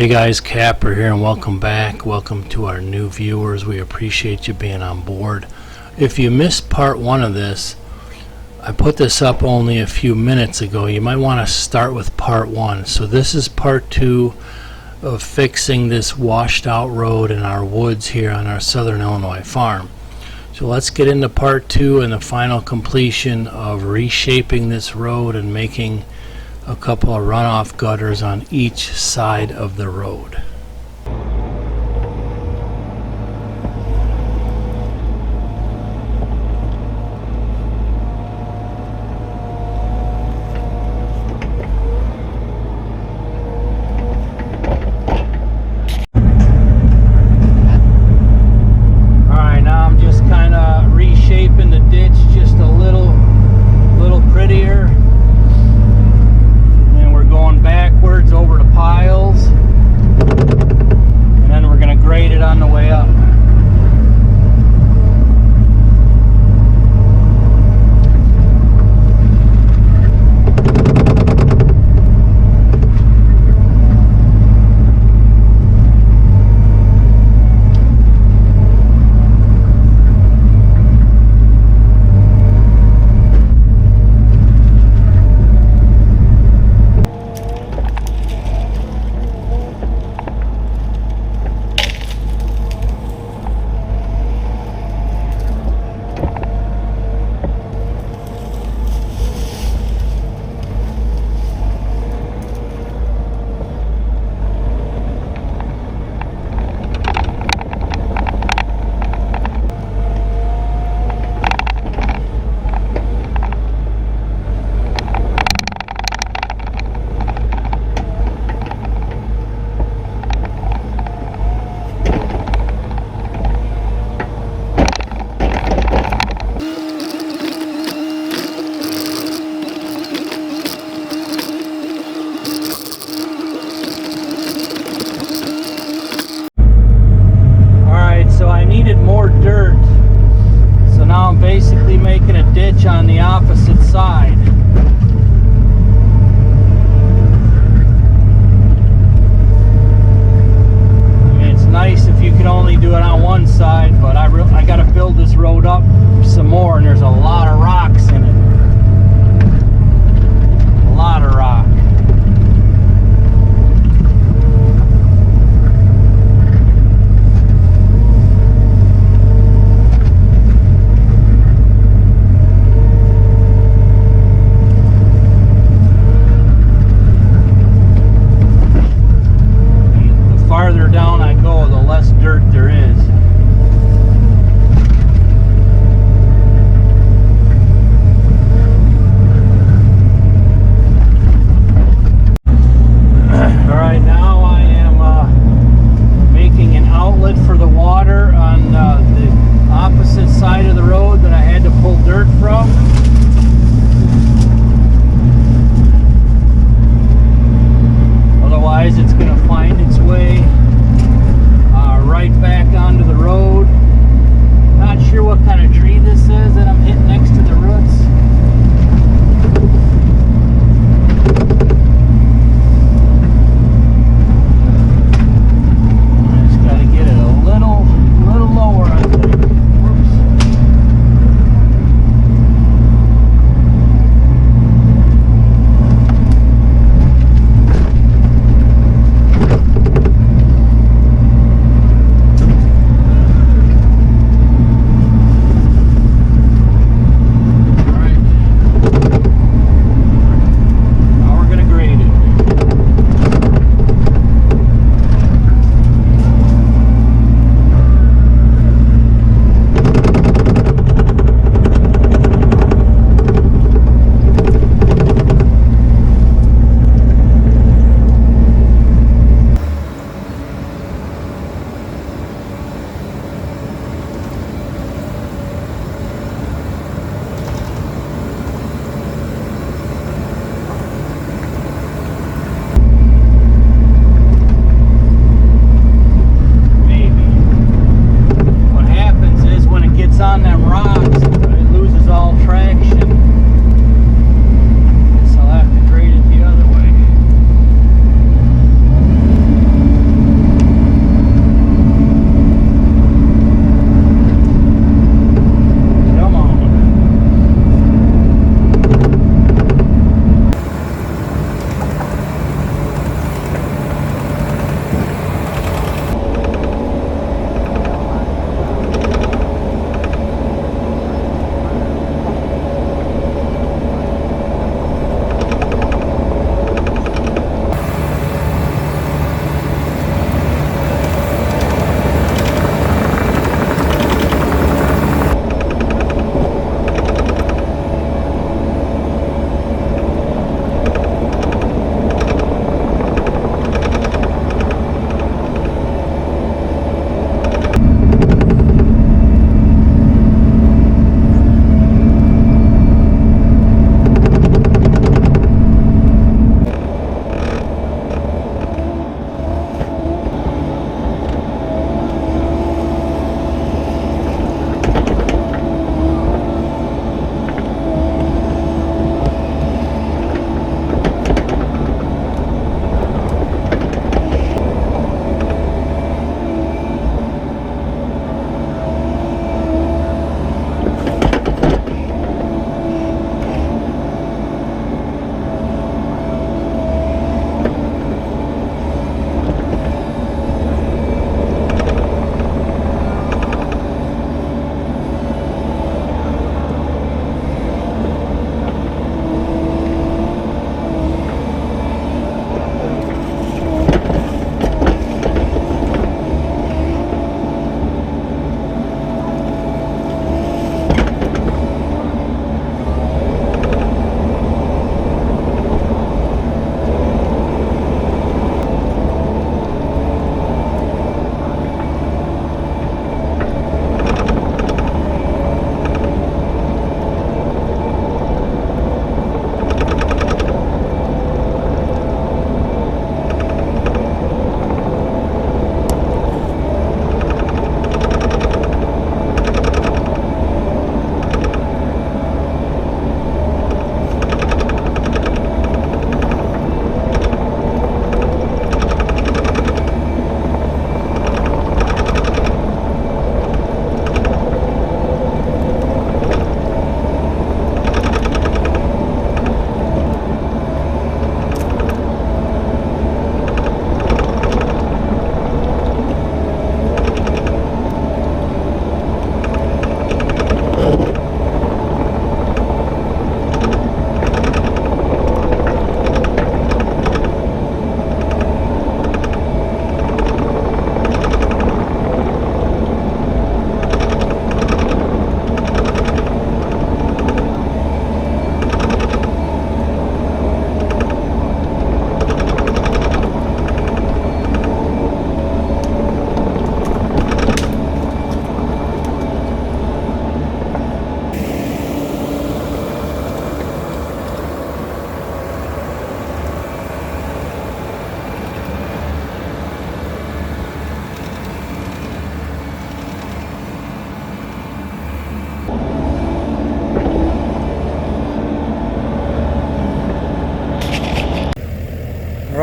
Hey guys, Kapper here and welcome back. Welcome to our new viewers. We appreciate you being on board. If you missed part one of this, I put this up only a few minutes ago. You might want to start with part one. So this is part two of fixing this washed out road in our woods here on our Southern Illinois farm. So let's get into part two and the final completion of reshaping this road and making a couple of runoff gutters on each side of the road. Alright, now I'm just kind of reshaping the ditch just a little prettier. Going backwards over the piles, and then we're going to grade it on the way up. More dirt, so now I'm basically making a ditch on the opposite side. I mean, it's nice if you can only do it on one side, but I got to build this road up some more, and there's a lot of rocks in it. A lot of rock.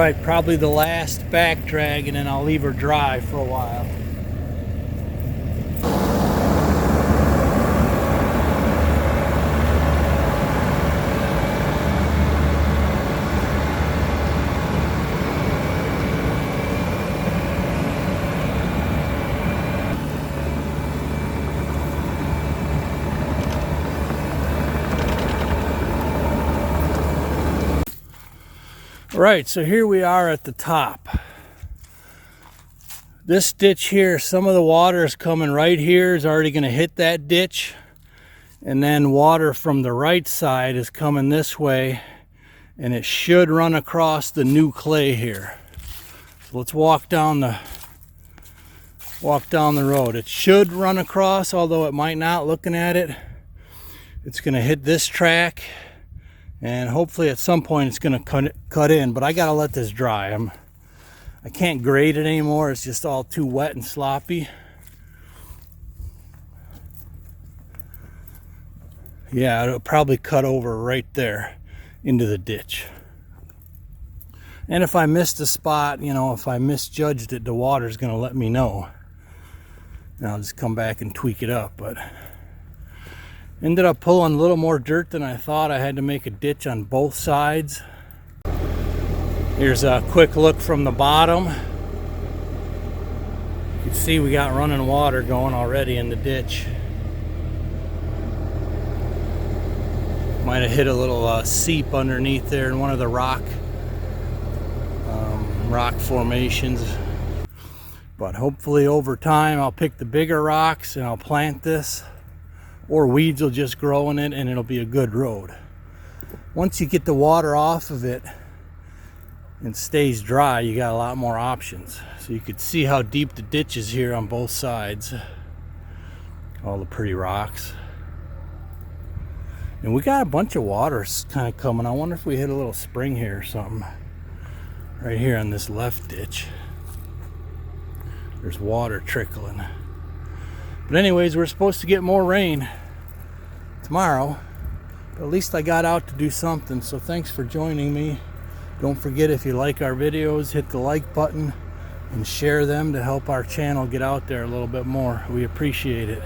Alright, probably the last back drag, and then I'll leave her dry for a while. Right, so here we are at the top. This ditch here, some of the water is coming right here, is already going to hit that ditch. And then water from the right side is coming this way, and it should run across the new clay here. So let's walk down the road. It should run across, although it might not, looking at it. It's going to hit this track. And hopefully at some point it's going to cut in, but I got to let this dry. I can't grade it anymore. It's just all too wet and sloppy. Yeah, it'll probably cut over right there into the ditch. And if I missed a spot, you know, if I misjudged it, the water's going to let me know. And I'll just come back and tweak it up, but ended up pulling a little more dirt than I thought. I had to make a ditch on both sides. Here's a quick look from the bottom. You can see we got running water going already in the ditch. Might have hit a little seep underneath there in one of the rock formations. But hopefully over time I'll pick the bigger rocks and I'll plant this. Or weeds will just grow in it and it'll be a good road. Once you get the water off of it and stays dry, you got a lot more options. So you could see how deep the ditch is here on both sides. All the pretty rocks. And we got a bunch of water kind of coming. I wonder if we hit a little spring here or something. Right here on this left ditch. There's water trickling. But anyways, we're supposed to get more rain tomorrow. But at least I got out to do something. So thanks for joining me. Don't forget, if you like our videos, hit the like button and share them to help our channel get out there a little bit more. We appreciate it.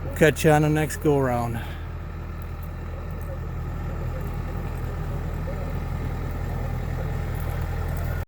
We'll catch you on the next go around.